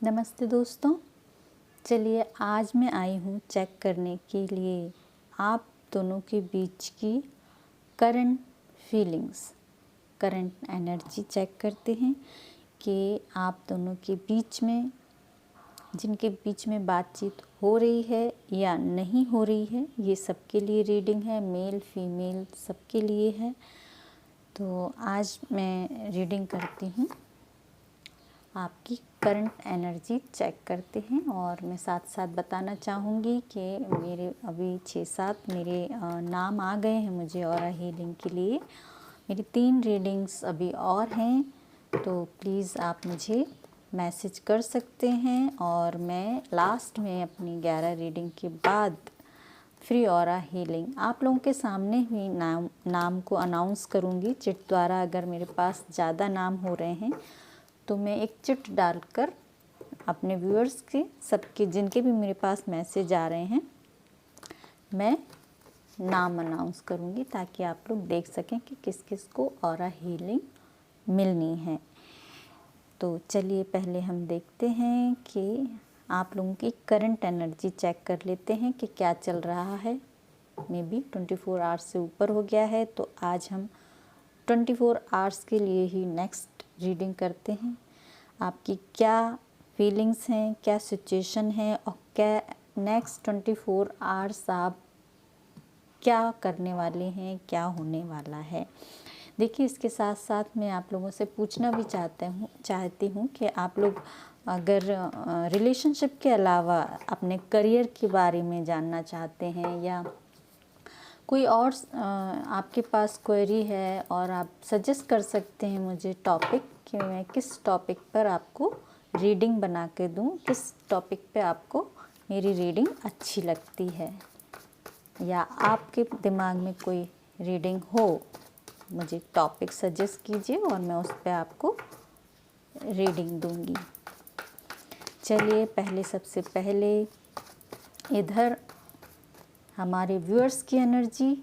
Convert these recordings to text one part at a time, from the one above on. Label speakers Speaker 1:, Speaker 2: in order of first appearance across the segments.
Speaker 1: नमस्ते दोस्तों, चलिए आज मैं आई हूँ चेक करने के लिए आप दोनों के बीच की current feelings, current energy check करते हैं कि आप दोनों के बीच में, जिनके बीच में बातचीत हो रही है या नहीं हो रही है, ये सबके लिए रीडिंग है, मेल फीमेल सबके लिए है। तो आज मैं रीडिंग करती हूँ, आपकी करंट एनर्जी चेक करते हैं और मैं साथ साथ बताना चाहूँगी कि मेरे अभी 6-7 मेरे नाम आ गए हैं मुझे और हीलिंग के लिए। मेरी 3 रीडिंग्स अभी और हैं, तो प्लीज़ आप मुझे मैसेज कर सकते हैं और मैं लास्ट में अपनी 11 रीडिंग के बाद फ्री ऑरा हीलिंग आप लोगों के सामने ही नाम को अनाउंस करूँगी चिट द्वारा। अगर मेरे पास ज़्यादा नाम हो रहे हैं तो मैं एक चिट डालकर अपने व्यूअर्स के सबके जिनके भी मेरे पास मैसेज आ रहे हैं मैं नाम अनाउंस करूँगी ताकि आप लोग देख सकें कि किस किस को ऑरा हीलिंग मिलनी है। तो चलिए पहले हम देखते हैं कि आप लोगों की करंट एनर्जी चेक कर लेते हैं कि क्या चल रहा है। मे बी 24 आवर्स से ऊपर हो गया है, तो आज हम 24 आवर्स के लिए ही नेक्स्ट रीडिंग करते हैं। आपकी क्या फीलिंग्स हैं, क्या सिचुएशन है और क्या नेक्स्ट 24 आवर्स आप क्या करने वाले हैं, क्या होने वाला है। देखिए, इसके साथ साथ मैं आप लोगों से पूछना भी चाहती हूँ कि आप लोग अगर रिलेशनशिप के अलावा अपने करियर के बारे में जानना चाहते हैं या कोई और आपके पास क्वेरी है और आप सजेस्ट कर सकते हैं मुझे टॉपिक कि मैं किस टॉपिक पर आपको रीडिंग बना के दूँ, किस टॉपिक पे आपको मेरी रीडिंग अच्छी लगती है या आपके दिमाग में कोई रीडिंग हो, मुझे टॉपिक सजेस्ट कीजिए और मैं उस पर आपको रीडिंग दूंगी। चलिए सबसे पहले इधर हमारे व्यूअर्स की एनर्जी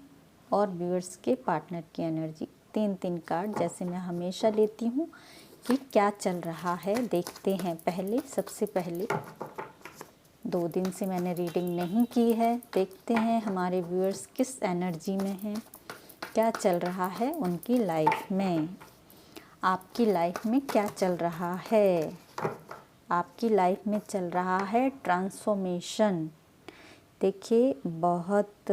Speaker 1: और व्यूअर्स के पार्टनर की एनर्जी, 3 कार्ड जैसे मैं हमेशा लेती हूँ कि क्या चल रहा है देखते हैं। सबसे पहले 2 दिन से मैंने रीडिंग नहीं की है, देखते हैं हमारे व्यूअर्स किस एनर्जी में हैं, क्या चल रहा है उनकी लाइफ में। आपकी लाइफ में क्या चल रहा है? आपकी लाइफ में चल रहा है ट्रांसफॉर्मेशन। देखिए, बहुत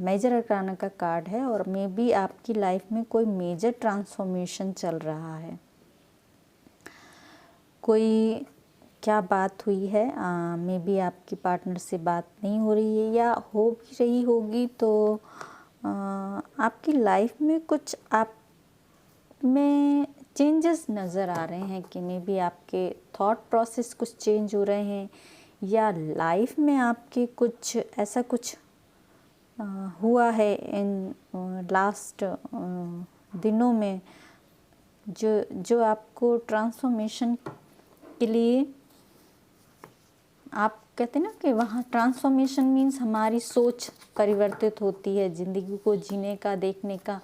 Speaker 1: मेजर अरकाना का कार्ड है और मे बी आपकी लाइफ में कोई मेजर ट्रांसफॉर्मेशन चल रहा है। कोई क्या बात हुई है, मे बी आपकी पार्टनर से बात नहीं हो रही है या हो भी रही होगी तो आपकी लाइफ में कुछ आप में चेंजेस नज़र आ रहे हैं कि मे बी आपके थॉट प्रोसेस कुछ चेंज हो रहे हैं या लाइफ में आपके कुछ ऐसा कुछ हुआ है इन लास्ट दिनों में जो आपको ट्रांसफॉर्मेशन के लिए, आप कहते हैं ना कि वहाँ ट्रांसफॉर्मेशन मीन्स हमारी सोच परिवर्तित होती है, ज़िंदगी को जीने का, देखने का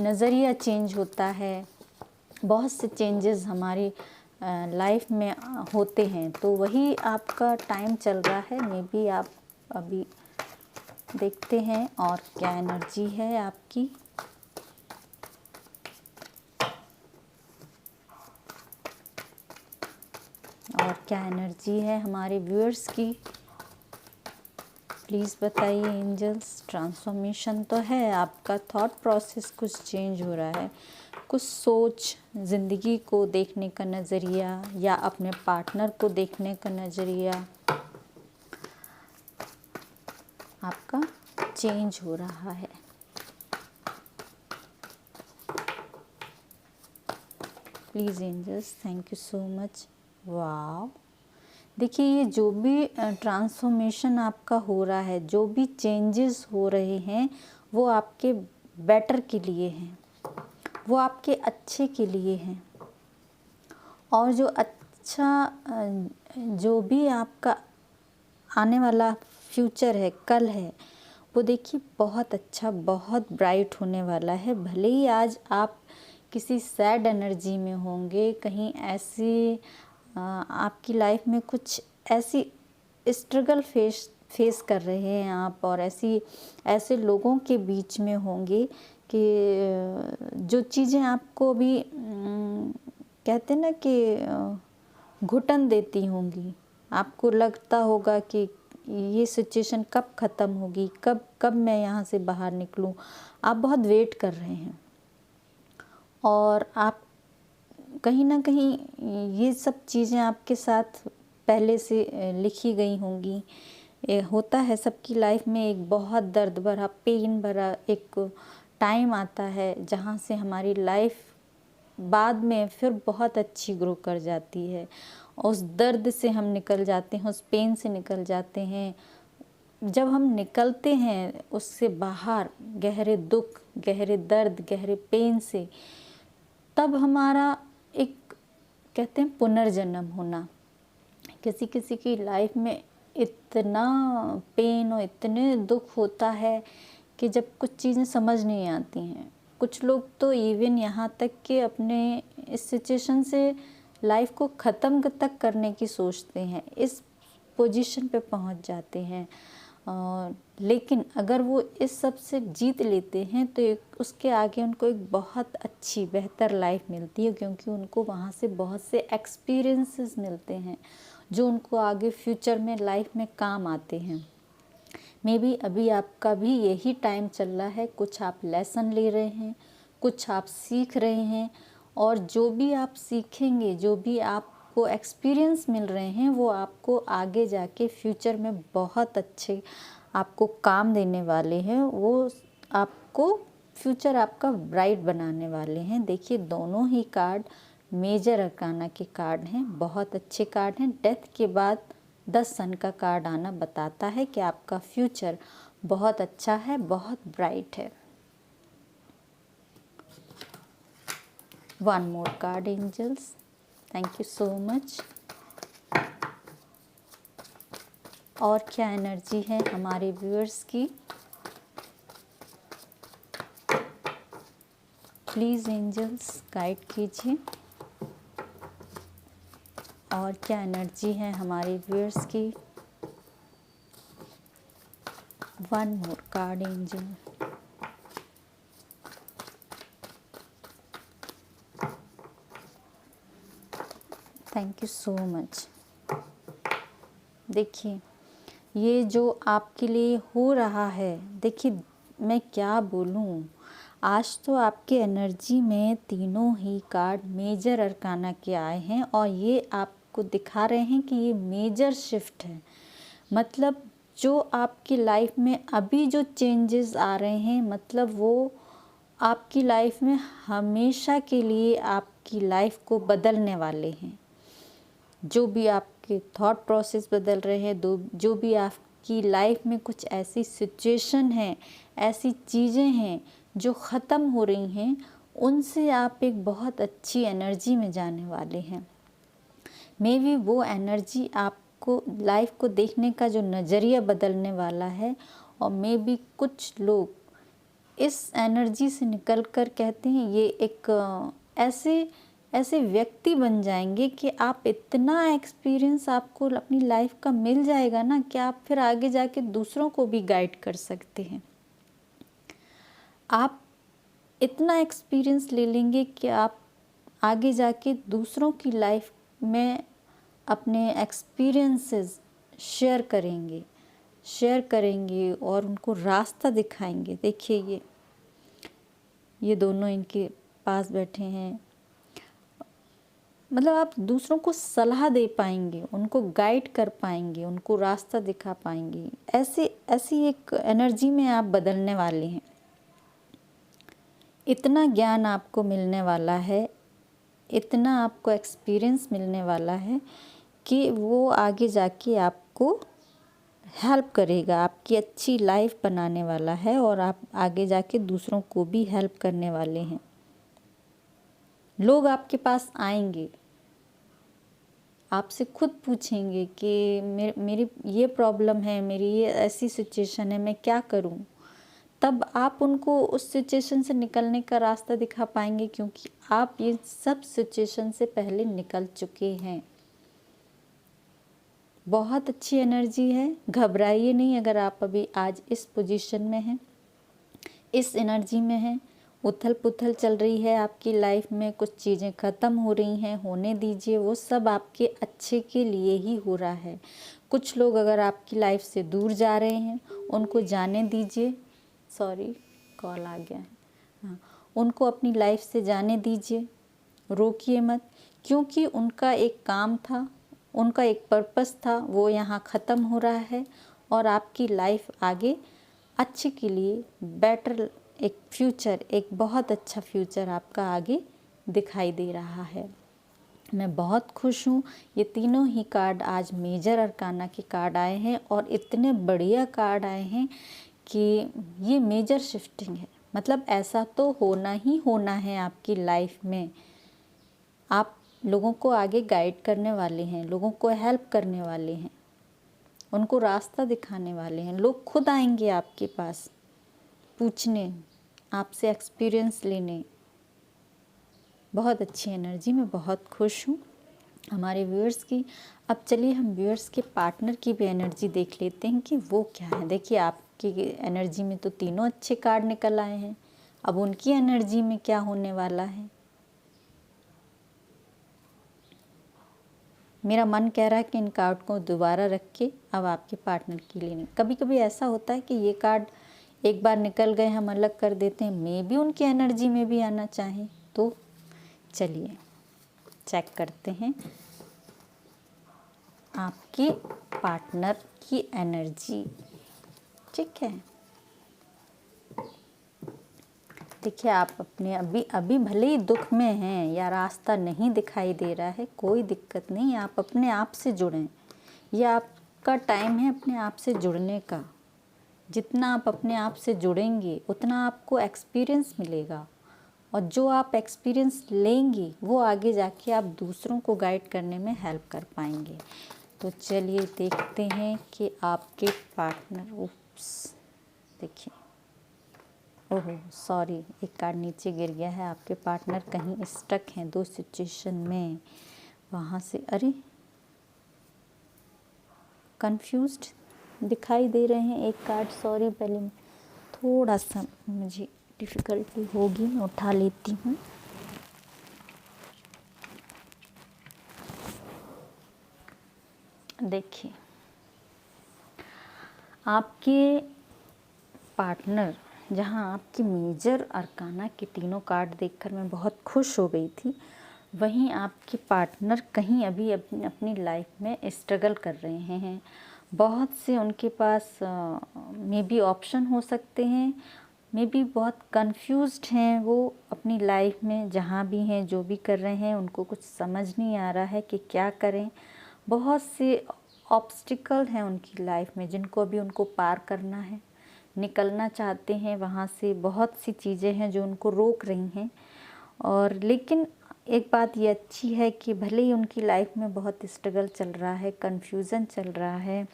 Speaker 1: नज़रिया चेंज होता है, बहुत से चेंजेस हमारी लाइफ में होते हैं। तो वही आपका टाइम चल रहा है। मे बी आप अभी देखते हैं और क्या एनर्जी है आपकी। और क्या एनर्जी है हमारे व्यूअर्स की, प्लीज़ बताइए एंजल्स। ट्रांसफॉर्मेशन तो है, आपका थॉट प्रोसेस कुछ चेंज हो रहा है, कुछ सोच, ज़िंदगी को देखने का नज़रिया या अपने पार्टनर को देखने का नज़रिया आपका चेंज हो रहा है। Please angels, thank you so much. Wow, देखिए, ये जो भी ट्रांसफॉर्मेशन आपका हो रहा है, जो भी चेंजेस हो रहे हैं, वो आपके बेटर के लिए हैं, वो आपके अच्छे के लिए हैं। और जो अच्छा जो भी आपका आने वाला फ्यूचर है, कल है, वो देखिए बहुत अच्छा, बहुत ब्राइट होने वाला है। भले ही आज आप किसी सैड एनर्जी में होंगे, कहीं ऐसी आपकी लाइफ में कुछ ऐसी स्ट्रगल फेस कर रहे हैं आप, और ऐसे लोगों के बीच में होंगे कि जो चीज़ें आपको अभी कहते हैं ना कि घुटन देती होंगी। आपको लगता होगा कि ये सिचुएशन कब ख़त्म होगी, कब कब मैं यहाँ से बाहर निकलूँ। आप बहुत वेट कर रहे हैं, और आप कहीं ना कहीं ये सब चीज़ें आपके साथ पहले से लिखी गई होंगी। होता है सबकी लाइफ में, एक बहुत दर्द भरा, पेन भरा एक टाइम आता है जहाँ से हमारी लाइफ बाद में फिर बहुत अच्छी ग्रो कर जाती है। उस दर्द से हम निकल जाते हैं, उस पेन से निकल जाते हैं। जब हम निकलते हैं उससे बाहर, गहरे दुख, गहरे दर्द, गहरे पेन से, तब हमारा एक कहते हैं पुनर्जन्म होना। किसी किसी की लाइफ में इतना पेन और इतने दुख होता है कि जब कुछ चीज़ें समझ नहीं आती हैं। कुछ लोग तो इवन यहाँ तक कि अपने इस सिचुएशन से लाइफ को ख़त्म तक करने की सोचते हैं, इस पोजीशन पे पहुँच जाते हैं। लेकिन अगर वो इस सब से जीत लेते हैं तो उसके आगे उनको एक बहुत अच्छी बेहतर लाइफ मिलती है, क्योंकि उनको वहाँ से बहुत से एक्सपीरियंसेस मिलते हैं जो उनको आगे फ्यूचर में लाइफ में काम आते हैं। मे बी अभी आपका भी यही टाइम चल रहा है, कुछ आप लेसन ले रहे हैं, कुछ आप सीख रहे हैं, और जो भी आप सीखेंगे, जो भी आपको एक्सपीरियंस मिल रहे हैं, वो आपको आगे जाके फ्यूचर में बहुत अच्छे आपको काम देने वाले हैं। वो आपको फ्यूचर आपका ब्राइट बनाने वाले हैं। देखिए दोनों ही कार्ड मेजर अरकाना के कार्ड हैं, बहुत अच्छे कार्ड हैं। डेथ के बाद 10 सन का कार्ड आना बताता है कि आपका फ्यूचर बहुत अच्छा है, बहुत ब्राइट है। One more card angels, thank you so much. और क्या एनर्जी है हमारे व्यूअर्स की, प्लीज़ एंजल्स गाइड कीजिए। और क्या एनर्जी है हमारे व्यूअर्स की। One more card angel, thank you so much. देखिए ये जो आपके लिए हो रहा है, देखिए मैं क्या बोलूँ, आज तो आपके एनर्जी में तीनों ही कार्ड मेजर अरकाना के आए हैं, और ये आपको दिखा रहे हैं कि ये मेजर शिफ्ट है। मतलब जो आपकी लाइफ में अभी जो चेंजेस आ रहे हैं, मतलब वो आपकी लाइफ में हमेशा के लिए आपकी लाइफ को बदलने वाले हैं। जो भी आपके थॉट प्रोसेस बदल रहे हैं, जो भी आपकी लाइफ में कुछ ऐसी सिचुएशन है, ऐसी चीज़ें हैं जो ख़त्म हो रही हैं, उनसे आप एक बहुत अच्छी एनर्जी में जाने वाले हैं। मे बी वो एनर्जी आपको लाइफ को देखने का जो नज़रिया बदलने वाला है, और मे बी कुछ लोग इस एनर्जी से निकलकर कहते हैं ये एक ऐसे व्यक्ति बन जाएंगे कि आप इतना एक्सपीरियंस आपको अपनी लाइफ का मिल जाएगा ना कि आप फिर आगे जाके दूसरों को भी गाइड कर सकते हैं। आप इतना एक्सपीरियंस ले लेंगे कि आप आगे जाके दूसरों की लाइफ में अपने एक्सपीरियंसेस शेयर करेंगे और उनको रास्ता दिखाएंगे। देखिए ये दोनों इनके पास बैठे हैं, मतलब आप दूसरों को सलाह दे पाएंगे, उनको गाइड कर पाएंगे, उनको रास्ता दिखा पाएंगे। ऐसी एक एनर्जी में आप बदलने वाले हैं। इतना ज्ञान आपको मिलने वाला है, इतना आपको एक्सपीरियंस मिलने वाला है कि वो आगे जाके आपको हेल्प करेगा, आपकी अच्छी लाइफ बनाने वाला है, और आप आगे जाके दूसरों को भी हेल्प करने वाले हैं। लोग आपके पास आएंगे, आपसे खुद पूछेंगे कि मेरी ये प्रॉब्लम है, मेरी ये ऐसी सिचुएशन है, मैं क्या करूं। तब आप उनको उस सिचुएशन से निकलने का रास्ता दिखा पाएंगे, क्योंकि आप ये सब सिचुएशन से पहले निकल चुके हैं। बहुत अच्छी एनर्जी है, घबराइए नहीं अगर आप अभी आज इस पोजीशन में हैं, इस एनर्जी में हैं। उथल पुथल चल रही है आपकी लाइफ में, कुछ चीज़ें ख़त्म हो रही हैं, होने दीजिए, वो सब आपके अच्छे के लिए ही हो रहा है। कुछ लोग अगर आपकी लाइफ से दूर जा रहे हैं, उनको जाने दीजिए। सॉरी, कॉल आ गया है। हाँ, उनको अपनी लाइफ से जाने दीजिए, रोकिए मत, क्योंकि उनका एक काम था, उनका एक पर्पस था, वो यहाँ ख़त्म हो रहा है और आपकी लाइफ आगे अच्छे के लिए बेटर एक फ्यूचर, एक बहुत अच्छा फ्यूचर आपका आगे दिखाई दे रहा है। मैं बहुत खुश हूँ। ये तीनों ही कार्ड आज मेजर अरकाना के कार्ड आए हैं और इतने बढ़िया कार्ड आए हैं कि ये मेजर शिफ्टिंग है। मतलब ऐसा तो होना ही होना है आपकी लाइफ में। आप लोगों को आगे गाइड करने वाले हैं, लोगों को हेल्प करने वाले हैं, उनको रास्ता दिखाने वाले हैं। लोग खुद आएंगे आपके पास पूछने, आपसे एक्सपीरियंस लेने। बहुत अच्छी एनर्जी, मैं बहुत खुश हूँ हमारे व्यूअर्स की। अब चलिए हम व्यूअर्स के पार्टनर की भी एनर्जी देख लेते हैं कि वो क्या है। देखिए आपकी एनर्जी में तो तीनों अच्छे कार्ड निकल आए हैं, अब उनकी एनर्जी में क्या होने वाला है। मेरा मन कह रहा है कि इन कार्ड को दोबारा रख के अब आपके पार्टनर की लेने। कभी कभी ऐसा होता है कि ये कार्ड एक बार निकल गए हम अलग कर देते हैं, मे भी उनकी एनर्जी में भी आना चाहें। तो चलिए चेक करते हैं आपके पार्टनर की एनर्जी। ठीक है, देखिए आप अपने अभी भले ही दुख में हैं या रास्ता नहीं दिखाई दे रहा है, कोई दिक्कत नहीं, आप अपने आप से जुड़ें। यह आपका टाइम है अपने आप से जुड़ने का। जितना आप अपने आप से जुड़ेंगे उतना आपको एक्सपीरियंस मिलेगा, और जो आप एक्सपीरियंस लेंगे वो आगे जाके आप दूसरों को गाइड करने में हेल्प कर पाएंगे। तो चलिए देखते हैं कि आपके पार्टनर, उप्स, देखिए, ओहो सॉरी, एक कार्ड नीचे गिर गया है। आपके पार्टनर कहीं स्टक हैं दो सिचुएशन में, वहाँ से अरे कंफ्यूज्ड दिखाई दे रहे हैं एक कार्ड। सॉरी, पहले थोड़ा सा मुझे डिफ़िकल्टी होगी, मैं उठा लेती हूँ। देखिए आपके पार्टनर, जहाँ आपकी मेजर अरकाना के तीनों कार्ड देखकर मैं बहुत खुश हो गई थी, वहीं आपके पार्टनर कहीं अभी अपनी लाइफ में स्ट्रगल कर रहे हैं। बहुत से उनके पास मे बी ऑप्शन हो सकते हैं, मे बी बहुत कंफ्यूज्ड हैं वो अपनी लाइफ में, जहाँ भी हैं जो भी कर रहे हैं उनको कुछ समझ नहीं आ रहा है कि क्या करें। बहुत से ऑब्स्टिकल हैं उनकी लाइफ में जिनको अभी उनको पार करना है, निकलना चाहते हैं वहाँ से। बहुत सी चीज़ें हैं जो उनको रोक रही हैं। और लेकिन एक बात ये अच्छी है कि भले ही उनकी लाइफ में बहुत स्ट्रगल चल रहा है, कन्फ्यूज़न चल रहा है,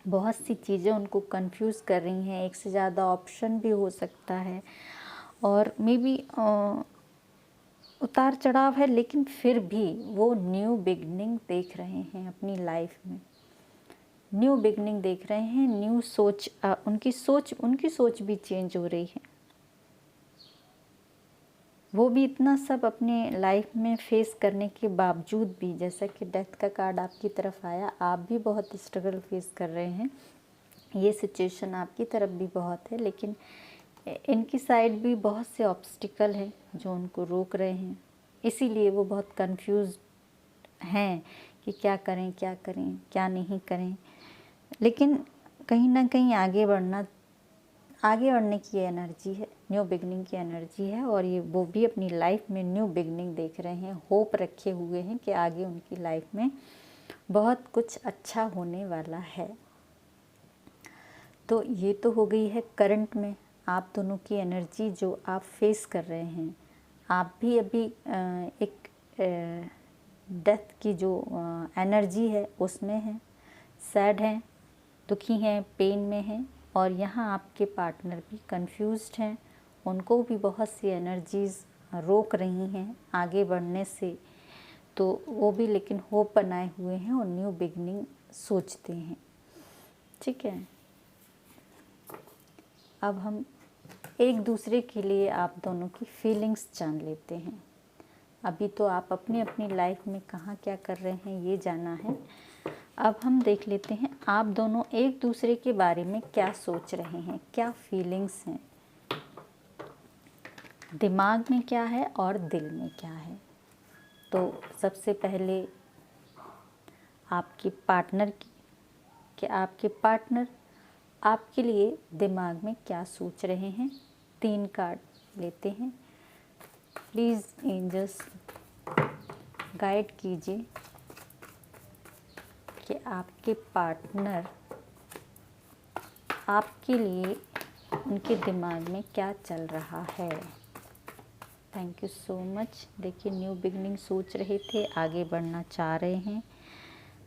Speaker 1: बहुत सी चीज़ें उनको कंफ्यूज कर रही हैं, एक से ज़्यादा ऑप्शन भी हो सकता है, और मे बी उतार चढ़ाव है, लेकिन फिर भी वो न्यू बिगनिंग देख रहे हैं अपनी लाइफ में। न्यू बिगनिंग देख रहे हैं, न्यू सोच, उनकी सोच भी चेंज हो रही है। वो भी इतना सब अपने लाइफ में फेस करने के बावजूद भी, जैसा कि डेथ का कार्ड आपकी तरफ आया, आप भी बहुत स्ट्रगल फेस कर रहे हैं। ये सिचुएशन आपकी तरफ भी बहुत है, लेकिन इनकी साइड भी बहुत से ऑब्स्टिकल हैं जो उनको रोक रहे हैं। इसीलिए वो बहुत कंफ्यूज हैं कि क्या करें क्या नहीं करें। लेकिन कहीं ना कहीं आगे बढ़ने की एनर्जी है, न्यू बिगनिंग की एनर्जी है, और ये वो भी अपनी लाइफ में न्यू बिगनिंग देख रहे हैं, होप रखे हुए हैं कि आगे उनकी लाइफ में बहुत कुछ अच्छा होने वाला है। तो ये तो हो गई है करंट में आप दोनों की एनर्जी जो आप फेस कर रहे हैं। आप भी अभी एक डेथ की जो एनर्जी है उसमें हैं, सैड हैं, दुखी हैं, पेन में हैं, और यहाँ आपके पार्टनर भी कंफ्यूज्ड हैं। उनको भी बहुत सी एनर्जीज़ रोक रही हैं आगे बढ़ने से। तो वो भी लेकिन होप बनाए हुए हैं और न्यू बिगनिंग सोचते हैं। ठीक है, अब हम एक दूसरे के लिए आप दोनों की फीलिंग्स जान लेते हैं। अभी तो आप अपनी अपनी लाइफ में कहाँ क्या कर रहे हैं ये जाना है। अब हम देख लेते हैं आप दोनों एक दूसरे के बारे में क्या सोच रहे हैं, क्या फीलिंग्स हैं, दिमाग में क्या है और दिल में क्या है। तो सबसे पहले आपके पार्टनर की, कि आपके पार्टनर आपके लिए दिमाग में क्या सोच रहे हैं। 3 कार्ड लेते हैं। प्लीज़ एंजल्स गाइड कीजिए कि आपके पार्टनर आपके लिए, उनके दिमाग में क्या चल रहा है। Thank you so much. देखिए, न्यू बिगनिंग सोच रहे थे, आगे बढ़ना चाह रहे हैं।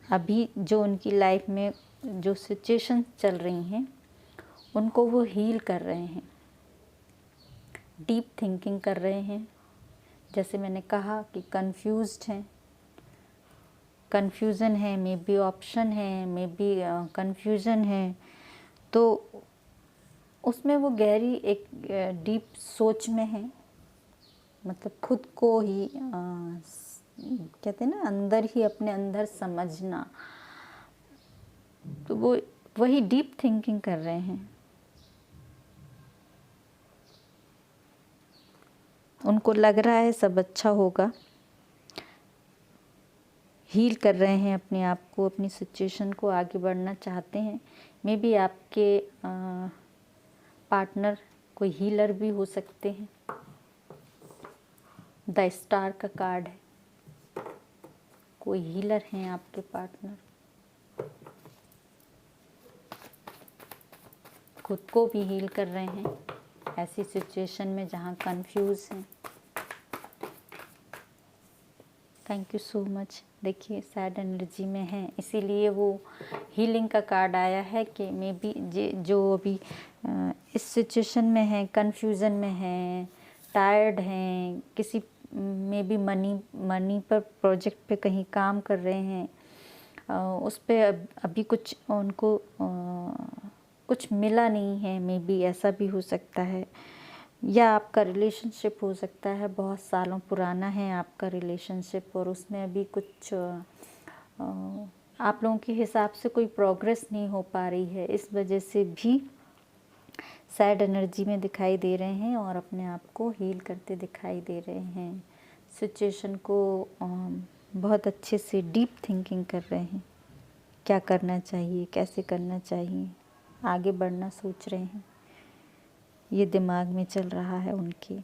Speaker 1: अभी जो उनकी लाइफ में जो सिचुएशन चल रही हैं उनको वो हील कर रहे हैं, डीप थिंकिंग कर रहे हैं। जैसे मैंने कहा कि कंफ्यूज्ड हैं, कन्फ्यूज़न है, मे बी ऑप्शन है, मे बी कन्फ्यूज़न है। तो उसमें वो गहरी एक डीप सोच में है, मतलब खुद को ही कहते हैं ना, अंदर ही अपने अंदर समझना। तो वो वही डीप थिंकिंग कर रहे हैं। उनको लग रहा है सब अच्छा होगा, हील कर रहे हैं अपने आप को, अपनी सिचुएशन को, आगे बढ़ना चाहते हैं। मे बी आपके पार्टनर कोई हीलर भी हो सकते हैं। द स्टार का कार्ड है, कोई हीलर हैं आपके पार्टनर। खुद को भी हील कर रहे हैं ऐसी सिचुएशन में जहाँ कंफ्यूज हैं। Thank you so much. देखिए, सैड एनर्जी में है, इसीलिए वो हीलिंग का कार्ड आया है कि मे बी जो अभी इस सिचुएशन में है, कंफ्यूजन में है, टायर्ड हैं, किसी मे बी मनी पर, प्रोजेक्ट पे कहीं काम कर रहे हैं, उस पे अभी कुछ उनको कुछ मिला नहीं है, मे बी ऐसा भी हो सकता है। या आपका रिलेशनशिप हो सकता है बहुत सालों पुराना है आपका रिलेशनशिप, और उसमें अभी कुछ आप लोगों के हिसाब से कोई प्रोग्रेस नहीं हो पा रही है। इस वजह से भी सैड एनर्जी में दिखाई दे रहे हैं और अपने आप को हील करते दिखाई दे रहे हैं। सिचुएशन को बहुत अच्छे से डीप थिंकिंग कर रहे हैं, क्या करना चाहिए, कैसे करना चाहिए, आगे बढ़ना सोच रहे हैं। ये दिमाग में चल रहा है उनके।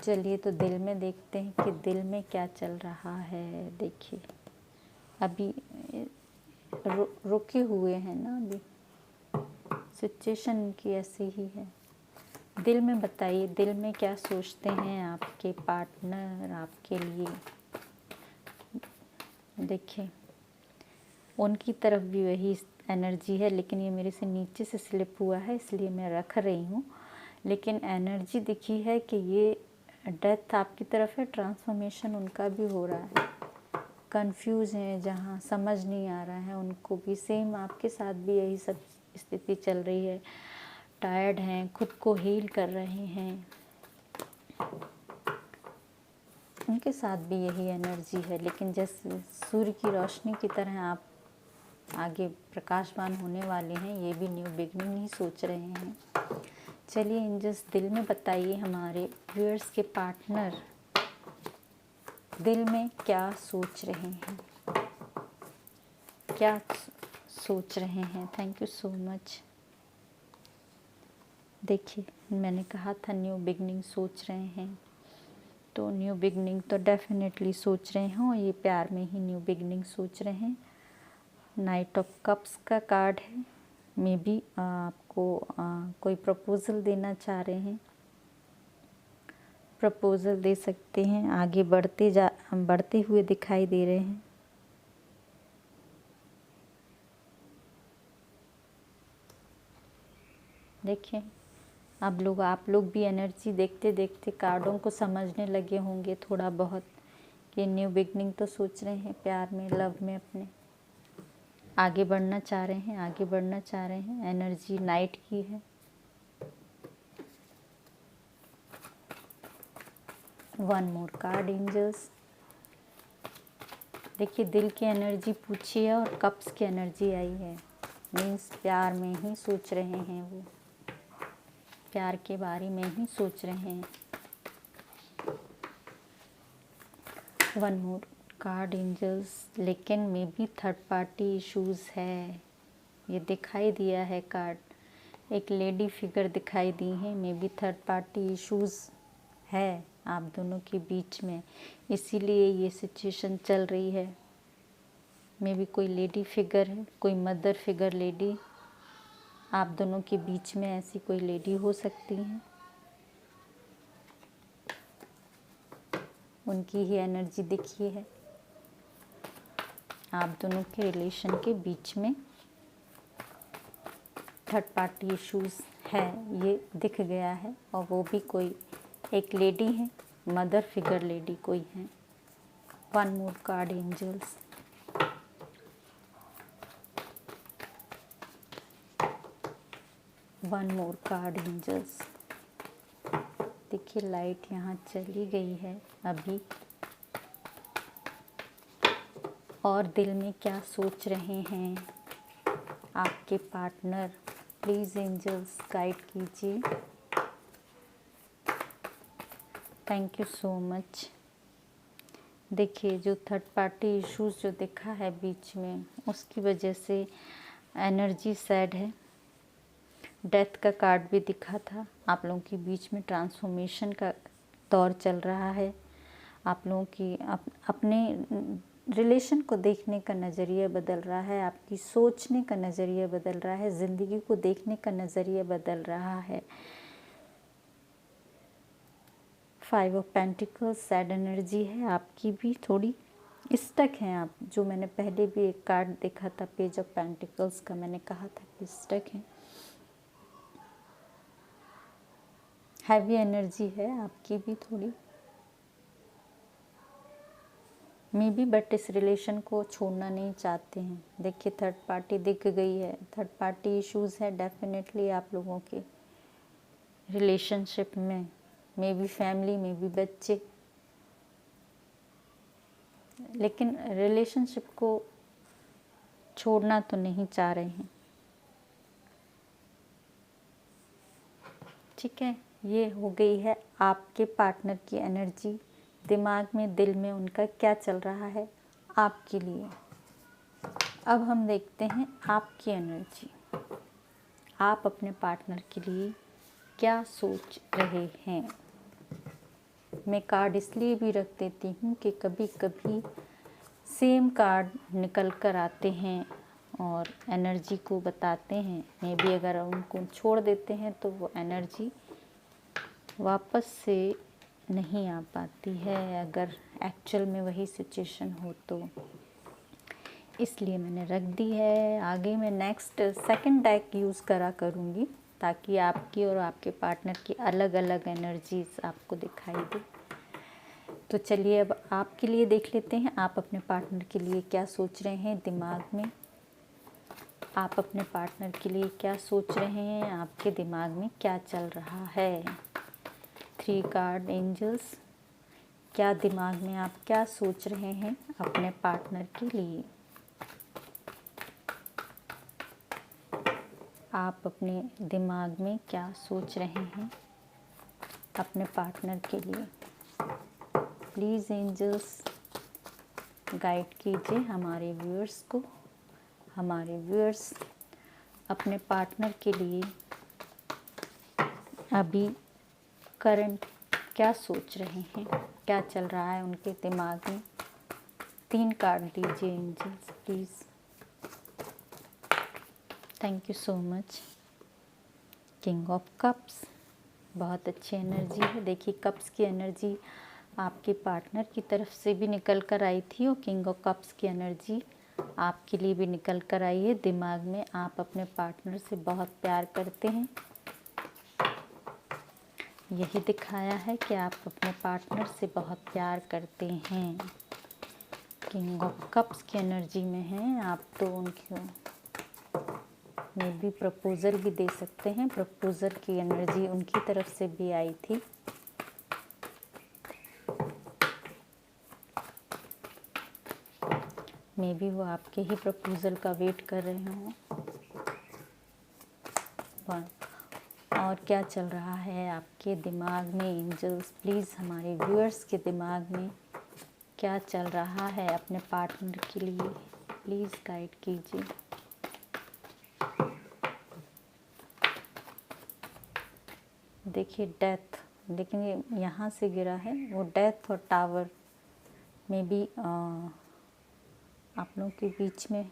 Speaker 1: चलिए, तो दिल में देखते हैं कि दिल में क्या चल रहा है। देखिए, अभी रुके हुए हैं ना, अभी सिचुएशन की ऐसी ही है। दिल में बताइए, दिल में क्या सोचते हैं आपके पार्टनर आपके लिए। देखिए, उनकी तरफ भी वही एनर्जी है, लेकिन ये मेरे से नीचे से स्लिप हुआ है इसलिए मैं रख रही हूँ। लेकिन एनर्जी दिखी है कि ये डेथ आपकी तरफ है, ट्रांसफॉर्मेशन उनका भी हो रहा है। कंफ्यूज हैं, जहाँ समझ नहीं आ रहा है उनको भी, सेम आपके साथ भी यही सब स्थिति चल रही है। टायर्ड हैं, खुद को हील कर रहे हैं, उनके साथ भी यही एनर्जी है। लेकिन जैसे सूर्य की रोशनी की तरह आप आगे प्रकाशवान होने वाले हैं, ये भी न्यू बिगनिंग ही सोच रहे हैं। चलिए एंजल्स, दिल में बताइए हमारे व्यूअर्स के पार्टनर दिल में क्या सोच रहे हैं, क्या सोच रहे हैं। Thank you so much. देखिए, मैंने कहा था न्यू बिगनिंग सोच रहे हैं, तो न्यू बिगनिंग तो डेफिनेटली सोच रहे हैं, और ये प्यार में ही न्यू बिगनिंग सोच रहे हैं। नाइट ऑफ कप्स का कार्ड है, मे बी आपको कोई प्रपोज़ल देना चाह रहे हैं, प्रपोज़ल दे सकते हैं। आगे बढ़ते हुए दिखाई दे रहे हैं। देखिए, आप लोग भी एनर्जी देखते देखते कार्डों को समझने लगे होंगे थोड़ा बहुत, कि न्यू बिगनिंग तो सोच रहे हैं प्यार में, लव में, अपने आगे बढ़ना चाह रहे हैं, आगे बढ़ना चाह रहे हैं। एनर्जी नाइट की है। One more card angels. देखिए दिल की एनर्जी पूछी है और कप्स की एनर्जी आई है। मीन्स प्यार में ही सोच रहे हैं वो, प्यार के बारे में ही सोच रहे हैं। One more card angels. लेकिन may be third party issues है, ये दिखाई दिया है कार्ड। एक लेडी फिगर दिखाई दी है। मे बी थर्ड पार्टी इश्यूज है आप दोनों के बीच में, इसीलिए ये सिचुएशन चल रही है। मे बी कोई लेडी फिगर है, कोई मदर फिगर लेडी आप दोनों के बीच में, ऐसी कोई लेडी हो सकती है। उनकी ही एनर्जी दिखी है आप दोनों के रिलेशन के बीच में। थर्ड पार्टी इश्यूज है ये दिख गया है, और वो भी कोई एक लेडी है, मदर फिगर लेडी कोई है। One more card angels. One more card angels. देखिए लाइट यहाँ चली गई है अभी, और दिल में क्या सोच रहे हैं आपके पार्टनर। प्लीज़ एंजल्स गाइड कीजिए। Thank you so much. देखिए जो थर्ड पार्टी इश्यूज जो दिखा है बीच में, उसकी वजह से एनर्जी सैड है। डेथ का कार्ड भी दिखा था। आप लोगों के बीच में ट्रांसफॉर्मेशन का दौर चल रहा है। आप लोगों की अपने रिलेशन को देखने का नज़रिया बदल रहा है, आपकी सोचने का नज़रिया बदल रहा है, ज़िंदगी को देखने का नज़रिया बदल रहा है। Five of pentacles sad energy है आपकी भी, थोड़ी स्टक हैं आप। जो मैंने पहले भी एक कार्ड देखा था पेज ऑफ पेंटिकल्स का, मैंने कहा था कि स्टक हैं। हैवी एनर्जी है आपकी भी थोड़ी, मे बी, बट इस रिलेशन को छोड़ना नहीं चाहते हैं। देखिए थर्ड पार्टी दिख गई है, थर्ड पार्टी इश्यूज है डेफिनेटली आप लोगों के रिलेशनशिप में। May be family, may be बच्चे, लेकिन रिलेशनशिप को छोड़ना तो नहीं चाह रहे हैं। ठीक है, ये हो गई है आपके पार्टनर की एनर्जी। दिमाग में, दिल में उनका क्या चल रहा है आपके लिए। अब हम देखते हैं आपकी एनर्जी। आप अपने पार्टनर के लिए क्या सोच रहे हैं। मैं कार्ड इसलिए भी रख देती हूँ कि कभी कभी सेम कार्ड निकल कर आते हैं और एनर्जी को बताते हैं। मे बी अगर उनको छोड़ देते हैं तो वो एनर्जी वापस से नहीं आ पाती है, अगर एक्चुअल में वही सिचुएशन हो तो। इसलिए मैंने रख दी है। आगे मैं नेक्स्ट सेकंड डेक यूज़ करा करूँगी, ताकि आपकी और आपके पार्टनर की अलग अलग एनर्जीज आपको दिखाई दे। तो चलिए अब आपके लिए देख लेते हैं, आप अपने पार्टनर के लिए क्या सोच रहे हैं दिमाग में। आप अपने पार्टनर के लिए क्या सोच रहे हैं, आपके दिमाग में क्या चल रहा है। Three card angels. क्या दिमाग में आप क्या सोच रहे हैं अपने पार्टनर के लिए। आप अपने दिमाग में क्या सोच रहे हैं अपने पार्टनर के लिए। प्लीज़ एंजल्स गाइड कीजिए हमारे व्यूअर्स को। हमारे व्यूअर्स अपने पार्टनर के लिए अभी करंट क्या सोच रहे हैं, क्या चल रहा है उनके दिमाग में। तीन कार्ड दीजिए angels please. Thank you so much. King of cups, बहुत अच्छी एनर्जी है। देखिए कप्स की एनर्जी आपके पार्टनर की तरफ से भी निकल कर आई थी, और किंग ऑफ कप्स की एनर्जी आपके लिए भी निकल कर आई है। दिमाग में आप अपने पार्टनर से बहुत प्यार करते हैं, यही दिखाया है कि आप अपने पार्टनर से बहुत प्यार करते हैं। किंग ऑफ कप्स की एनर्जी में हैं आप, तो उनकी में भी प्रपोज़ल भी दे सकते हैं। प्रपोज़ल की एनर्जी उनकी तरफ से भी आई थी। मे बी वो आपके ही प्रपोज़ल का वेट कर रहे हों। और क्या चल रहा है आपके दिमाग में एंजल्स, प्लीज़ हमारे व्यूअर्स के दिमाग में क्या चल रहा है अपने पार्टनर के लिए, प्लीज़ गाइड कीजिए। देखिए डेथ, लेकिन ये यहाँ से गिरा है, वो डेथ और टावर में भी आप लोगों के बीच में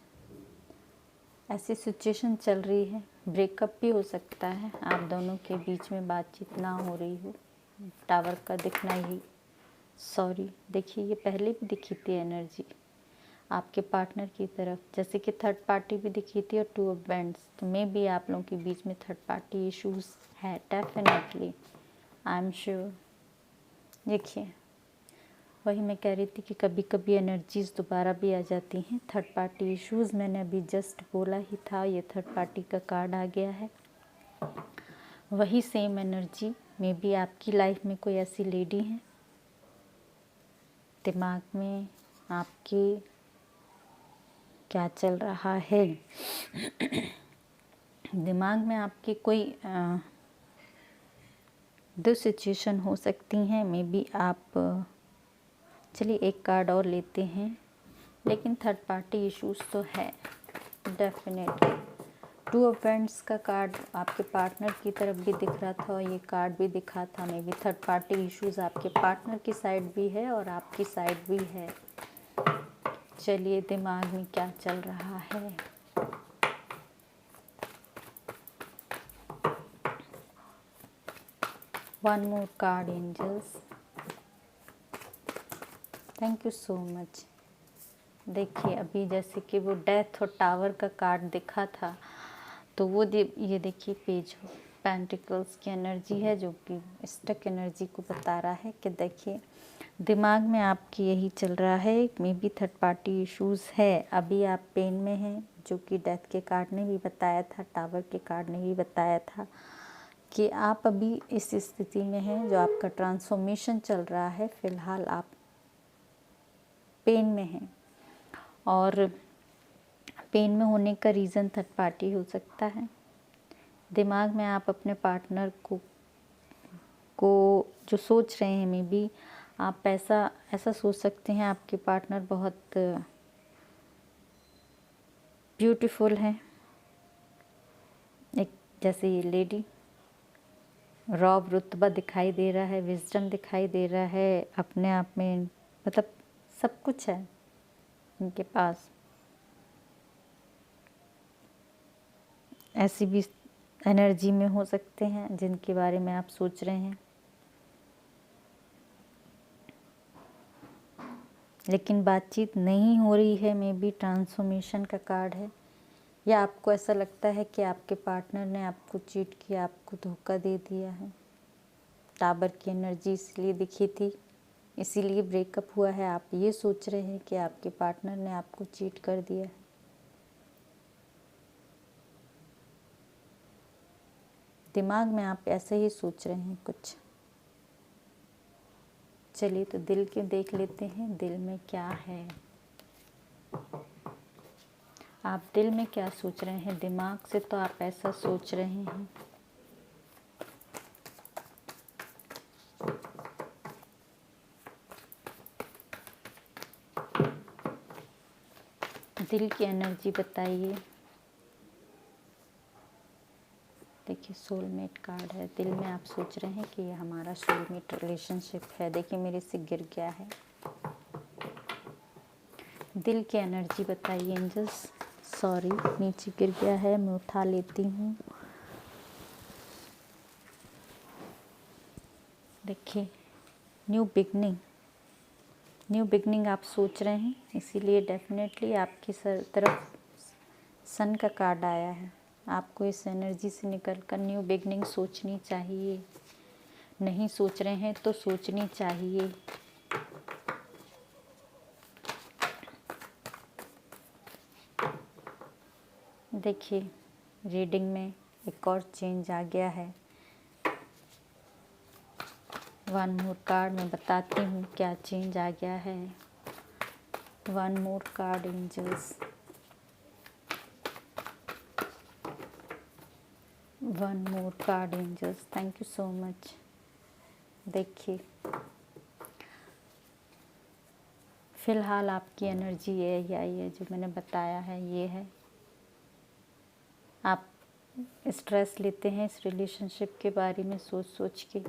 Speaker 1: ऐसी सिचुएशन चल रही है। ब्रेकअप भी हो सकता है, आप दोनों के बीच में बातचीत ना हो रही हो। टावर का दिखना ही, सॉरी, देखिए ये पहले भी दिखी थी एनर्जी आपके पार्टनर की तरफ, जैसे कि थर्ड पार्टी भी दिखी थी और टू ऑफ बैंड्स। तो मे भी आप लोगों के बीच में थर्ड पार्टी इश्यूज है, डेफिनेटली, आई एम श्योर। देखिए वही मैं कह रही थी कि कभी कभी एनर्जीज दोबारा भी आ जाती हैं। थर्ड पार्टी इश्यूज़ मैंने अभी जस्ट बोला ही था, ये थर्ड पार्टी का कार्ड आ गया है। वही सेम एनर्जी में भी आपकी लाइफ में कोई ऐसी लेडी है, दिमाग में आपके क्या चल रहा है, दिमाग में आपकी कोई दो सिचुएशन हो सकती हैं। मे बी आप चलिए एक कार्ड और लेते हैं, लेकिन थर्ड पार्टी इश्यूज तो है डेफिनेटली। टू ऑफ बैंड्स का कार्ड आपके पार्टनर की तरफ भी दिख रहा था और ये कार्ड भी दिखा था। मे बी थर्ड पार्टी इश्यूज आपके पार्टनर की साइड भी है और आपकी साइड भी है। चलिए दिमाग में क्या चल रहा है। One more card angels, thank you so much. देखिए अभी जैसे कि वो डेथ और टावर का कार्ड दिखा था, तो वो ये देखिए पेज पेंटिकल्स की एनर्जी है जो कि स्टक एनर्जी को बता रहा है कि देखिए दिमाग में आपकी यही चल रहा है, मे बी थर्ड पार्टी इश्यूज़ है। अभी आप पेन में हैं, जो कि डेथ के कार्ड ने भी बताया था, टावर के कार्ड ने भी बताया था कि आप अभी इस स्थिति में हैं जो आपका ट्रांसफॉर्मेशन चल रहा है। फ़िलहाल आप पेन में हैं और पेन में होने का रीज़न थर्ड पार्टी हो सकता है। दिमाग में आप अपने पार्टनर को जो सोच रहे हैं, मे बी आप ऐसा सोच सकते हैं आपके पार्टनर बहुत ब्यूटीफुल हैं। एक जैसे ये लेडी, रॉब रुतबा दिखाई दे रहा है, विजडम दिखाई दे रहा है, अपने आप में मतलब सब कुछ है उनके पास। ऐसी भी एनर्जी में हो सकते हैं जिनके बारे में आप सोच रहे हैं, लेकिन बातचीत नहीं हो रही है। मे बी ट्रांसफॉर्मेशन का कार्ड है, या आपको ऐसा लगता है कि आपके पार्टनर ने आपको चीट किया, आपको धोखा दे दिया है। टावर की एनर्जी इसलिए दिखी थी, इसीलिए ब्रेकअप हुआ है। आप ये सोच रहे हैं कि आपके पार्टनर ने आपको चीट कर दिया है। दिमाग में आप ऐसे ही सोच रहे हैं कुछ। चलिए तो दिल के देख लेते हैं, दिल में क्या है। आप दिल में क्या सोच रहे हैं, दिमाग से तो आप ऐसा सोच रहे हैं। दिल की एनर्जी बताइए। देखिए सोलमेट कार्ड है, दिल में आप सोच रहे हैं कि ये हमारा सोलमेट रिलेशनशिप है। देखिए मेरे से गिर गया है। दिल की एनर्जी बताइए एंजल्स। सॉरी नीचे गिर गया है, मैं उठा लेती हूँ। देखिए न्यू बिगनिंग आप सोच रहे हैं, इसीलिए डेफिनेटली आपकी तरफ सन का कार्ड आया है। आपको इस एनर्जी से निकलकर न्यू बिगनिंग सोचनी चाहिए। नहीं सोच रहे हैं तो सोचनी चाहिए। देखिए रीडिंग में एक और चेंज आ गया है। वन मोर कार्ड मैं बताती हूँ क्या चेंज आ गया है। One more card angels, one more card angels, thank you so much. देखिए फ़िलहाल आपकी एनर्जी ये आई है जो मैंने बताया है, ये है आप स्ट्रेस लेते हैं इस रिलेशनशिप के बारे में सोच सोच के,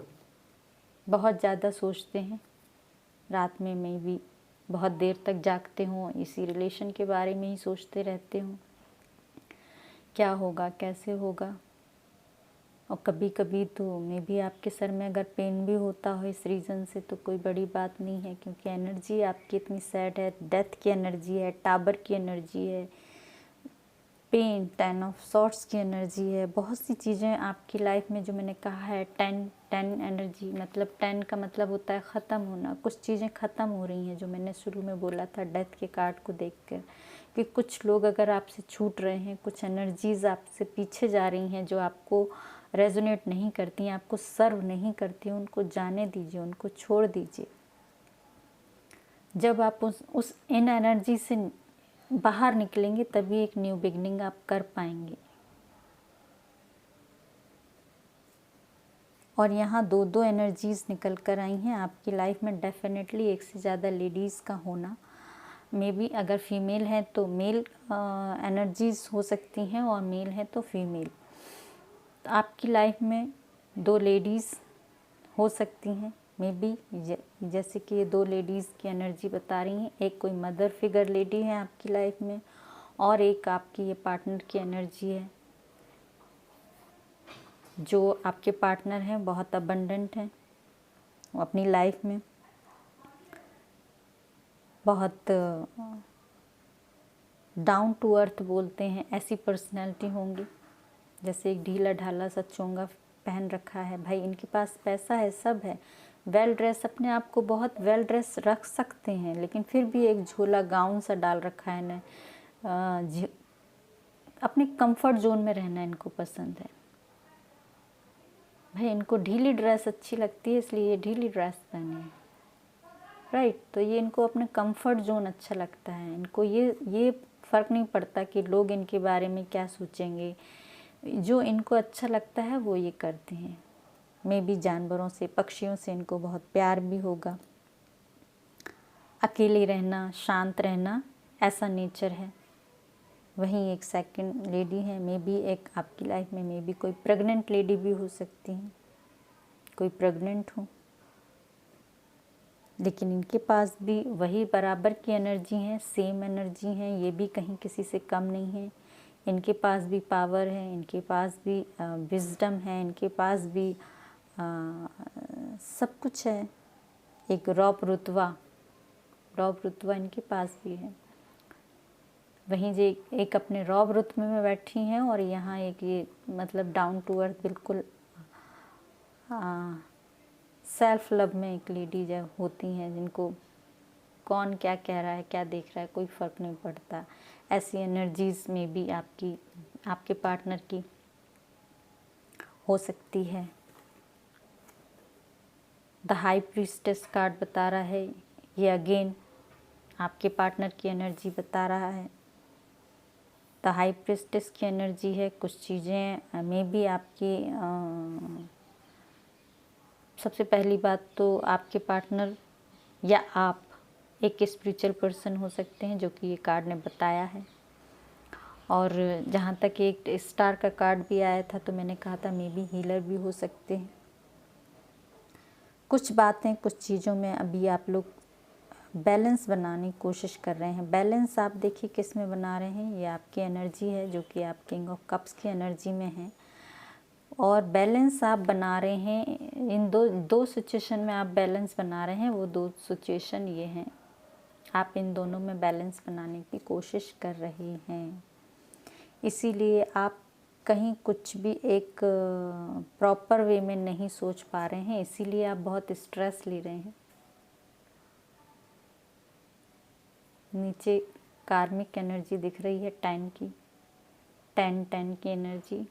Speaker 1: बहुत ज़्यादा सोचते हैं। रात में मैं भी बहुत देर तक जागते हूँ, इसी रिलेशन के बारे में ही सोचते रहते हूँ, क्या होगा कैसे होगा। और कभी कभी तो मैं भी आपके सर में अगर पेन भी होता हो इस रीज़न से तो कोई बड़ी बात नहीं है, क्योंकि एनर्जी आपकी इतनी सैड है। डेथ की एनर्जी है, टावर की एनर्जी है, पेन, 10 ऑफ सॉर्ड्स की एनर्जी है, बहुत सी चीज़ें आपकी लाइफ में जो मैंने कहा है। 10 एनर्जी मतलब 10 का मतलब होता है ख़त्म होना। कुछ चीज़ें ख़त्म हो रही हैं जो मैंने शुरू में बोला था डेथ के कार्ड को देखकर, कि कुछ लोग अगर आपसे छूट रहे हैं, कुछ एनर्जीज़ आपसे पीछे जा रही हैं जो आपको रेजोनेट नहीं करती हैं, आपको सर्व नहीं करती, उनको जाने दीजिए, उनको छोड़ दीजिए। जब आप उस इन एनर्जी से बाहर निकलेंगे तभी एक न्यू बिगनिंग आप कर पाएंगे। और यहाँ दो दो एनर्जीज़ निकल कर आई हैं आपकी लाइफ में। डेफिनेटली एक से ज़्यादा लेडीज़ का होना, मे बी अगर फीमेल है तो मेल एनर्जीज़ हो सकती हैं और मेल है तो फीमेल। तो आपकी लाइफ में 2 लेडीज़ हो सकती हैं मे बी, जैसे कि ये 2 लेडीज़ की एनर्जी बता रही हैं। एक कोई मदर फिगर लेडी है आपकी लाइफ में और एक आपकी ये पार्टनर की एनर्जी है। जो आपके पार्टनर हैं बहुत अबंडेंट हैं, अपनी लाइफ में बहुत डाउन टू अर्थ बोलते हैं ऐसी पर्सनैलिटी होंगी। जैसे एक ढीला ढाला सा चोंगा पहन रखा है, भाई इनके पास पैसा है, सब है, वेल ड्रेस, अपने आप को बहुत वेल ड्रेस रख सकते हैं, लेकिन फिर भी एक झोला गाउन सा डाल रखा है ना। अपने कंफर्ट जोन में रहना इनको पसंद है। भाई इनको ढीली ड्रेस अच्छी लगती है इसलिए ये ढीली ड्रेस पहने हैं, राइट। तो ये इनको अपने कंफर्ट जोन अच्छा लगता है। इनको ये फ़र्क नहीं पड़ता कि लोग इनके बारे में क्या सोचेंगे। जो इनको अच्छा लगता है वो ये करते हैं। मे भी जानवरों से, पक्षियों से इनको बहुत प्यार भी होगा। अकेले रहना, शांत रहना, ऐसा नेचर है। वहीं एक सेकंड लेडी है, मे बी एक आपकी लाइफ में मे बी कोई प्रेग्नेंट लेडी भी हो सकती है, कोई प्रेग्नेंट हो, लेकिन इनके पास भी वही बराबर की एनर्जी है, सेम एनर्जी है। ये भी कहीं किसी से कम नहीं है। इनके पास भी पावर है, इनके पास भी विजडम है, इनके पास भी सब कुछ है। एक रौब रुतबा इनके पास भी है। वहीं जो एक अपने रौब रुतबे में बैठी हैं और यहाँ एक ये मतलब डाउन टू अर्थ बिल्कुल सेल्फ लव में एक लेडी जो होती हैं, जिनको कौन क्या कह रहा है, क्या देख रहा है, कोई फ़र्क नहीं पड़ता। ऐसी एनर्जीज़ में भी आपके पार्टनर की हो सकती है। द हाई प्रीस्टेस कार्ड बता रहा है, ये अगेन आपके पार्टनर की एनर्जी बता रहा है। द हाई प्रीस्टेस की एनर्जी है। कुछ चीज़ें में भी आपकी सबसे पहली बात तो आपके पार्टनर या आप एक स्पिरिचुअल पर्सन हो सकते हैं, जो कि ये कार्ड ने बताया है। और जहाँ तक एक स्टार का कार्ड भी आया था तो मैंने कहा था मे बी हीलर भी हो सकते हैं। कुछ बातें, कुछ चीज़ों में अभी आप लोग बैलेंस बनाने की कोशिश कर रहे हैं। बैलेंस आप देखिए किस में बना रहे हैं, ये आपकी एनर्जी है जो कि आप किंग ऑफ कप्स की एनर्जी में है। और बैलेंस आप बना रहे हैं इन दो सिचुएशन में आप बैलेंस बना रहे हैं। वो 2 सिचुएशन ये हैं, आप इन दोनों में बैलेंस बनाने की कोशिश कर रहे हैं। इसीलिए आप कहीं कुछ भी एक प्रॉपर वे में नहीं सोच पा रहे हैं, इसीलिए आप बहुत स्ट्रेस ले रहे हैं। नीचे कार्मिक एनर्जी दिख रही है 10 की। 10-10 की एनर्जी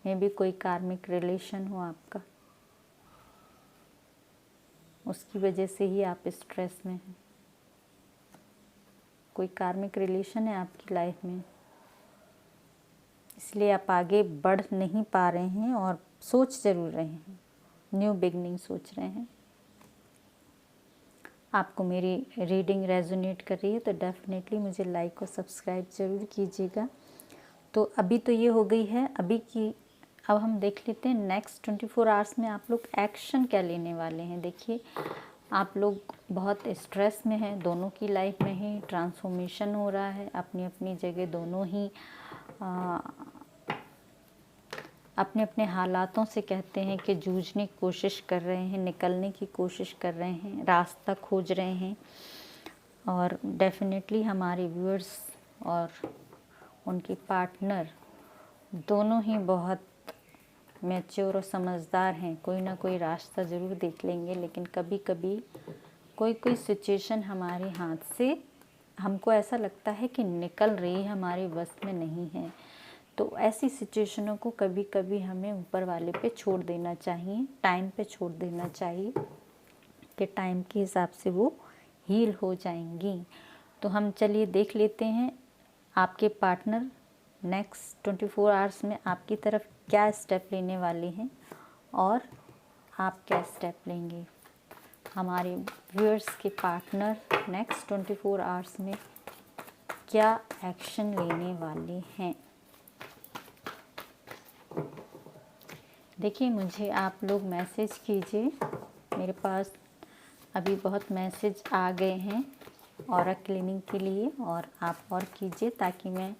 Speaker 1: में भी कोई कार्मिक रिलेशन हो आपका, उसकी वजह से ही आप स्ट्रेस में हैं। कोई कार्मिक रिलेशन है आपकी लाइफ में, इसलिए आप आगे बढ़ नहीं पा रहे हैं और सोच ज़रूर रहे हैं, न्यू बिगनिंग सोच रहे हैं। आपको मेरी रीडिंग रेजोनेट कर रही है तो डेफिनेटली मुझे लाइक और सब्सक्राइब ज़रूर कीजिएगा। तो अभी तो ये हो गई है अभी की। अब हम देख लेते हैं नेक्स्ट 24 आवर्स में आप लोग एक्शन क्या लेने वाले हैं। देखिए, आप लोग बहुत स्ट्रेस में हैं, दोनों की लाइफ में ही ट्रांसफॉर्मेशन हो रहा है। अपनी अपनी जगह दोनों ही अपने अपने हालातों से कहते हैं कि जूझने की कोशिश कर रहे हैं, निकलने की कोशिश कर रहे हैं, रास्ता खोज रहे हैं। और डेफिनेटली हमारे व्यूअर्स और उनके पार्टनर दोनों ही बहुत मैच्योर और समझदार हैं, कोई ना कोई रास्ता ज़रूर देख लेंगे। लेकिन कभी कभी कोई कोई सिचुएशन हमारे हाथ से हमको ऐसा लगता है कि निकल रही है, हमारे बस में नहीं है। तो ऐसी सिचुएशनों को कभी कभी हमें ऊपर वाले पे छोड़ देना चाहिए, टाइम पे छोड़ देना चाहिए कि टाइम के हिसाब से वो हील हो जाएंगी। तो हम चलिए देख लेते हैं आपके पार्टनर नेक्स्ट 24 आवर्स में आपकी तरफ क्या स्टेप लेने वाले हैं और आप क्या स्टेप लेंगे। हमारे व्यूअर्स के पार्टनर नेक्स्ट 24 आवर्स में क्या एक्शन लेने वाले हैं। देखिए, मुझे आप लोग मैसेज कीजिए, मेरे पास अभी बहुत मैसेज आ गए हैं और क्लीनिंग के लिए, और आप और कीजिए ताकि मैं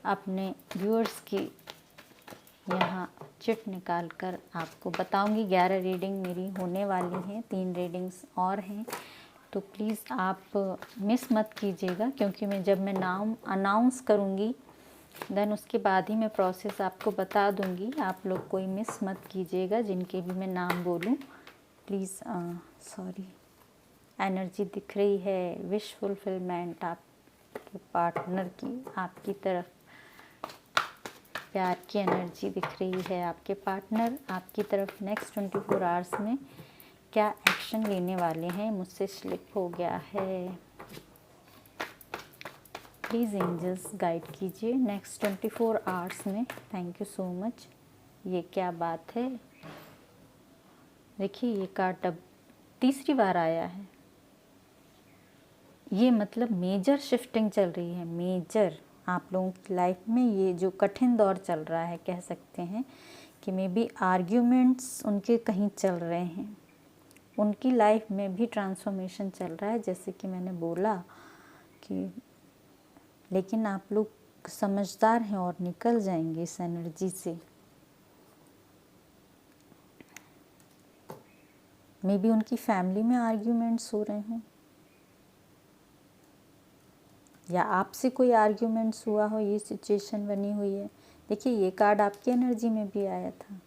Speaker 1: अपने व्यूअर्स की यहाँ चिट निकाल कर आपको बताऊंगी। 11 रीडिंग मेरी होने वाली हैं, 3 रीडिंग्स और हैं। तो प्लीज़ आप मिस मत कीजिएगा, क्योंकि जब मैं नाम अनाउंस करूँगी देन उसके बाद ही मैं प्रोसेस आपको बता दूंगी। आप लोग कोई मिस मत कीजिएगा, जिनके भी मैं नाम बोलूं प्लीज़। सॉरी, एनर्जी दिख रही है विश फुलफिलमेंट आपके पार्टनर की, आपकी तरफ प्यार की एनर्जी दिख रही है। आपके पार्टनर आपकी तरफ नेक्स्ट 24 आवर्स में क्या एक्शन लेने वाले हैं, मुझसे स्लिप हो गया है। प्लीज़ एंजल्स गाइड कीजिए नेक्स्ट 24 आवर्स में। Thank you so much. ये क्या बात है, देखिए ये कार्ड अब तीसरी बार आया है। ये मतलब मेजर शिफ्टिंग चल रही है, मेजर आप लोगों की लाइफ में। ये जो कठिन दौर चल रहा है, कह सकते हैं कि मे बी आर्ग्यूमेंट्स उनके कहीं चल रहे हैं, उनकी लाइफ में भी ट्रांसफॉर्मेशन चल रहा है, जैसे कि मैंने बोला कि लेकिन आप लोग समझदार हैं और निकल जाएंगे इस एनर्जी से। मे बी उनकी फैमिली में आर्ग्यूमेंट्स हो रहे हों, या आपसे कोई आर्ग्यूमेंट्स हुआ हो, ये सिचुएशन बनी हुई है। देखिए, ये कार्ड आपकी एनर्जी में भी आया था,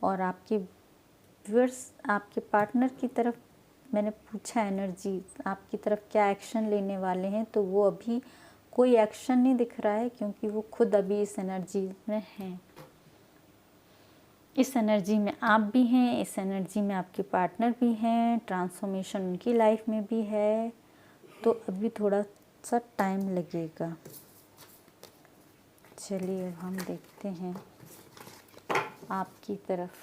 Speaker 1: और आपके व्यूअर्स आपके पार्टनर की तरफ मैंने पूछा एनर्जी आपकी तरफ क्या एक्शन लेने वाले हैं, तो वो अभी कोई एक्शन नहीं दिख रहा है, क्योंकि वो खुद अभी इस एनर्जी में हैं। इस एनर्जी में आप भी हैं, इस एनर्जी में आपके पार्टनर भी हैं, ट्रांसफॉर्मेशन उनकी लाइफ में भी है। तो अभी थोड़ा सा टाइम लगेगा। चलिए अब हम देखते हैं आपकी तरफ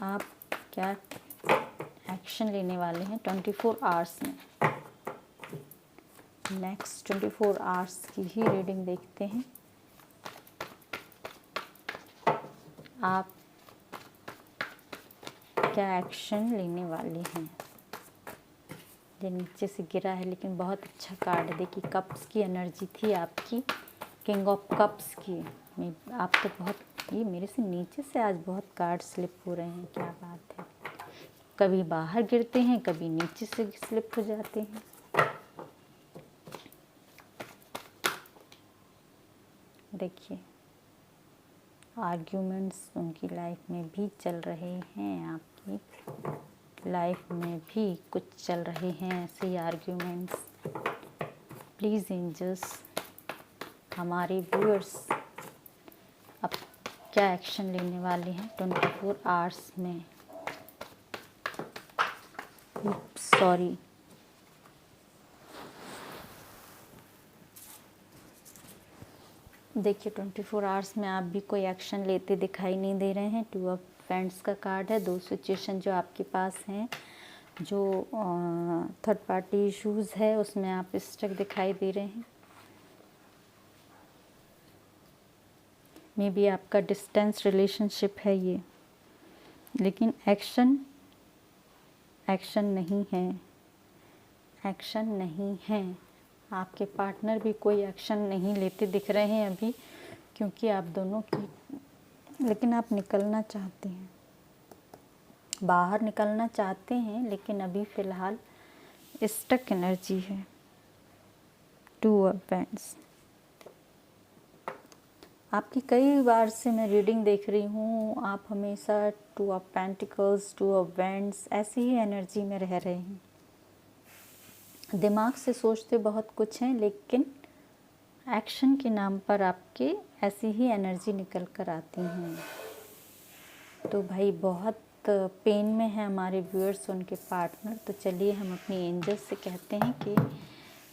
Speaker 1: आप क्या एक्शन लेने वाले हैं 24 आवर्स में। नेक्स्ट 24 आवर्स की ही रीडिंग देखते हैं। आप क्या एक्शन लेने वाले हैं। ये नीचे से गिरा है, लेकिन बहुत अच्छा कार्ड है। देखिए, कप्स की एनर्जी थी आपकी, किंग ऑफ कप्स की। आप तो बहुत, ये मेरे से नीचे से आज बहुत कार्ड स्लिप हो रहे हैं, क्या बात है। कभी बाहर गिरते हैं, कभी नीचे से स्लिप हो जाते हैं। देखिए, आर्ग्यूमेंट्स उनकी लाइफ में भी चल रहे हैं, आपकी लाइफ में भी कुछ चल रहे हैं ऐसे ही आर्ग्यूमेंट्स। प्लीज़ एंजल्स, हमारे व्यूअर्स अब क्या एक्शन लेने वाले हैं 24 आवर्स में। सॉरी, देखिए 24 आवर्स में आप भी कोई एक्शन लेते दिखाई नहीं दे रहे हैं। 2 ऑफ पेंट्स का कार्ड है। 2 सिचुएशन जो आपके पास हैं, जो थर्ड पार्टी इश्यूज़ है उसमें आप स्टक दिखाई दे रहे हैं। मे बी आपका डिस्टेंस रिलेशनशिप है ये, लेकिन एक्शन नहीं है, एक्शन नहीं है। आपके पार्टनर भी कोई एक्शन नहीं लेते दिख रहे हैं अभी, क्योंकि आप दोनों की, लेकिन आप निकलना चाहते हैं, बाहर निकलना चाहते हैं, लेकिन अभी फ़िलहाल स्टक एनर्जी है। 2 ऑफ पेंट्स, आपकी कई बार से मैं रीडिंग देख रही हूँ, आप हमेशा 2 ऑफ पेंटिकल्स, 2 ऑफ वैंड्स ऐसी ही एनर्जी में रह रहे हैं। दिमाग से सोचते बहुत कुछ हैं, लेकिन एक्शन के नाम पर आपके ऐसी ही एनर्जी निकल कर आती हैं। तो भाई बहुत पेन में है हमारे व्यूअर्स, उनके पार्टनर। तो चलिए हम अपनी एंजल्स से कहते हैं कि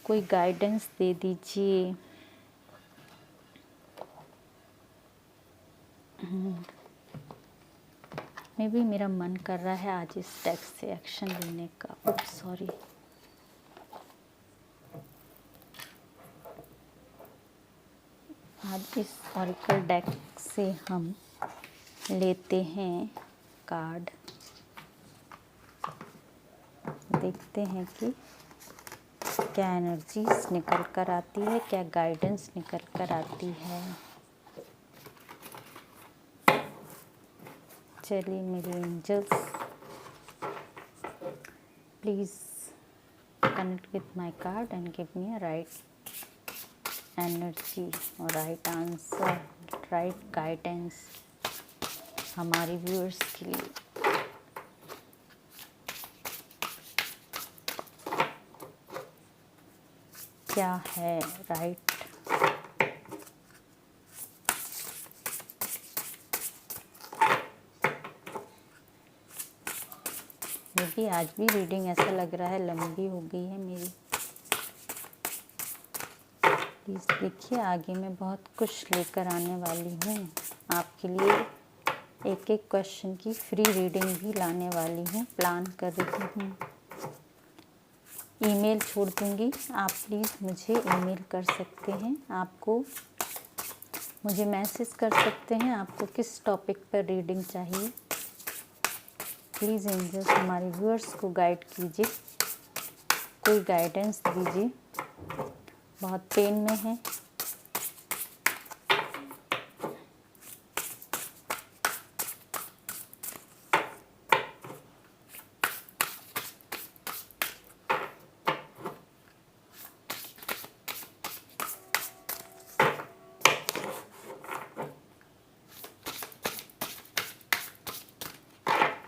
Speaker 1: कोई गाइडेंस दे दीजिए। मे भी मेरा मन कर रहा है आज इस टेक्स्ट से एक्शन लेने का। ओप्स सॉरी, आज इस ऑरिकल डेक से हम लेते हैं कार्ड, देखते हैं कि क्या एनर्जीज निकल कर आती है, क्या गाइडेंस निकल कर आती है। चलिए मेरे angels, please connect with my card and give me a right energy और राइट आंसर, राइट गाइडेंस हमारे व्यूअर्स के लिए। क्या है राइट? मे भी आज भी रीडिंग ऐसा लग रहा है लंबी हो गई है मेरी। प्लीज़ देखिए, आगे मैं बहुत कुछ लेकर आने वाली हूँ आपके लिए। एक एक क्वेश्चन की फ्री रीडिंग भी लाने वाली हूँ, प्लान कर रही हूँ। ईमेल छोड़ दूँगी, आप प्लीज़ मुझे ईमेल कर सकते हैं। आपको मुझे मैसेज कर सकते हैं आपको किस टॉपिक पर रीडिंग चाहिए। प्लीज़ एंजल्स हमारे व्यूअर्स को गाइड कीजिए, कोई गाइडेंस दीजिए। बहुत पेन में है।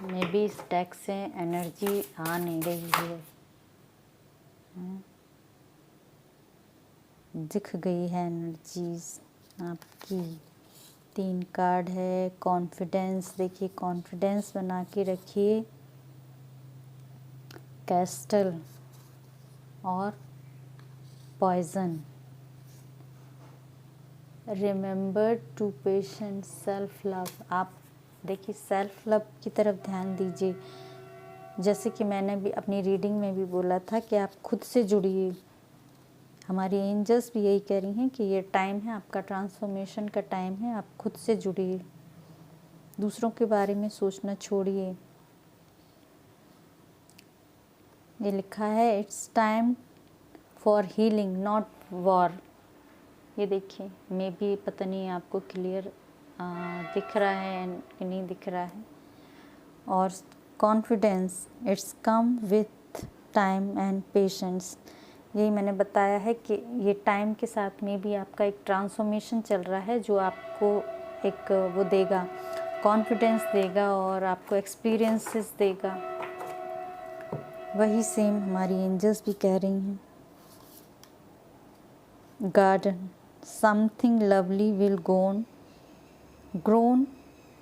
Speaker 1: मे भी इस डेक से एनर्जी आ नहीं रही है, दिख गई है एनर्जीज आपकी। 3 कार्ड है। कॉन्फिडेंस, देखिए कॉन्फिडेंस बना के रखिए। कैस्टल और poison. Remember to patient, self love. आप देखिए सेल्फ लव की तरफ ध्यान दीजिए। जैसे कि मैंने भी अपनी रीडिंग में भी बोला था कि आप खुद से जुड़िए। हमारी एंजल्स भी यही कह रही हैं कि ये टाइम है आपका, ट्रांसफॉर्मेशन का टाइम है। आप खुद से जुड़िए, दूसरों के बारे में सोचना छोड़िए। ये लिखा है it's time for healing not war. ये देखिए, मे भी पता नहीं आपको क्लियर दिख रहा है कि नहीं दिख रहा है। और confidence, it's come with time and patience. यही मैंने बताया है कि ये टाइम के साथ में भी आपका एक ट्रांसफॉर्मेशन चल रहा है, जो आपको एक वो देगा, कॉन्फिडेंस देगा और आपको एक्सपीरियंसेस देगा। वही सेम हमारी एंजल्स भी कह रही हैं। Garden, something lovely will grown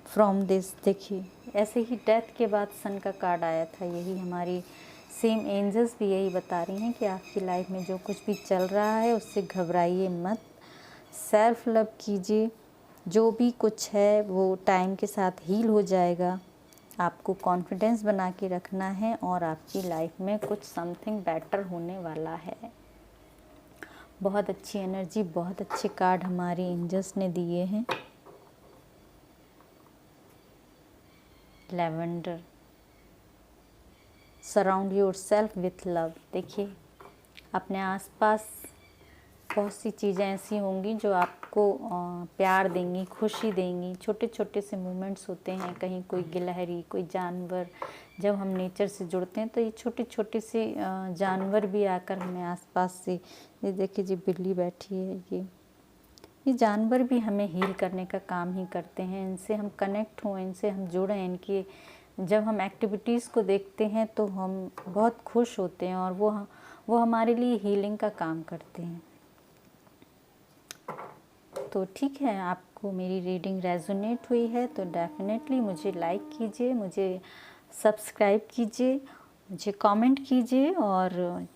Speaker 1: from this. देखिए ऐसे ही डेथ के बाद सन का कार्ड आया था, यही हमारी सेम एंजल्स भी यही बता रही हैं कि आपकी लाइफ में जो कुछ भी चल रहा है उससे घबराइए मत, सेल्फ लव कीजिए। जो भी कुछ है वो टाइम के साथ हील हो जाएगा। आपको कॉन्फिडेंस बना के रखना है और आपकी लाइफ में कुछ समथिंग बेटर होने वाला है। बहुत अच्छी एनर्जी, बहुत अच्छे कार्ड हमारे एंजल्स ने दिए हैं। Lavender, surround yourself with love. देखिए अपने आसपास बहुत सी चीज़ें ऐसी होंगी जो आपको प्यार देंगी, खुशी देंगी। छोटे छोटे से मोमेंट्स होते हैं, कहीं कोई गिलहरी, कोई जानवर। जब हम नेचर से जुड़ते हैं तो ये छोटे छोटे से जानवर भी आकर हमें आसपास से, ये देखिए जी बिल्ली बैठी है, ये जानवर भी हमें हील करने का काम ही करते हैं। इनसे हम कनेक्ट हों, इनसे हम जुड़ें, इनकी जब हम एक्टिविटीज़ को देखते हैं तो हम बहुत खुश होते हैं और वो हमारे लिए हीलिंग का काम करते हैं। तो ठीक है, आपको मेरी रीडिंग रेजोनेट हुई है तो डेफिनेटली मुझे लाइक कीजिए, मुझे सब्सक्राइब कीजिए, मुझे कमेंट कीजिए और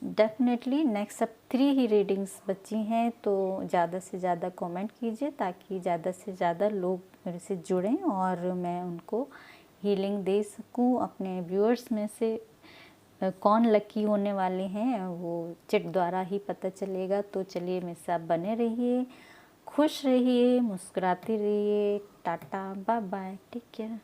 Speaker 1: डेफिनेटली नेक्स्ट अब 3 ही रीडिंग्स बची हैं तो ज़्यादा से ज़्यादा कमेंट कीजिए ताकि ज़्यादा से ज़्यादा लोग मेरे से जुड़ें और मैं उनको हीलिंग दे सकूं। अपने व्यूअर्स में से कौन लकी होने वाले हैं वो चिट द्वारा ही पता चलेगा। तो चलिए मेरे साथ बने रहिए, खुश रहिए, मुस्कुराते रहिए। Tata, bye bye, take care.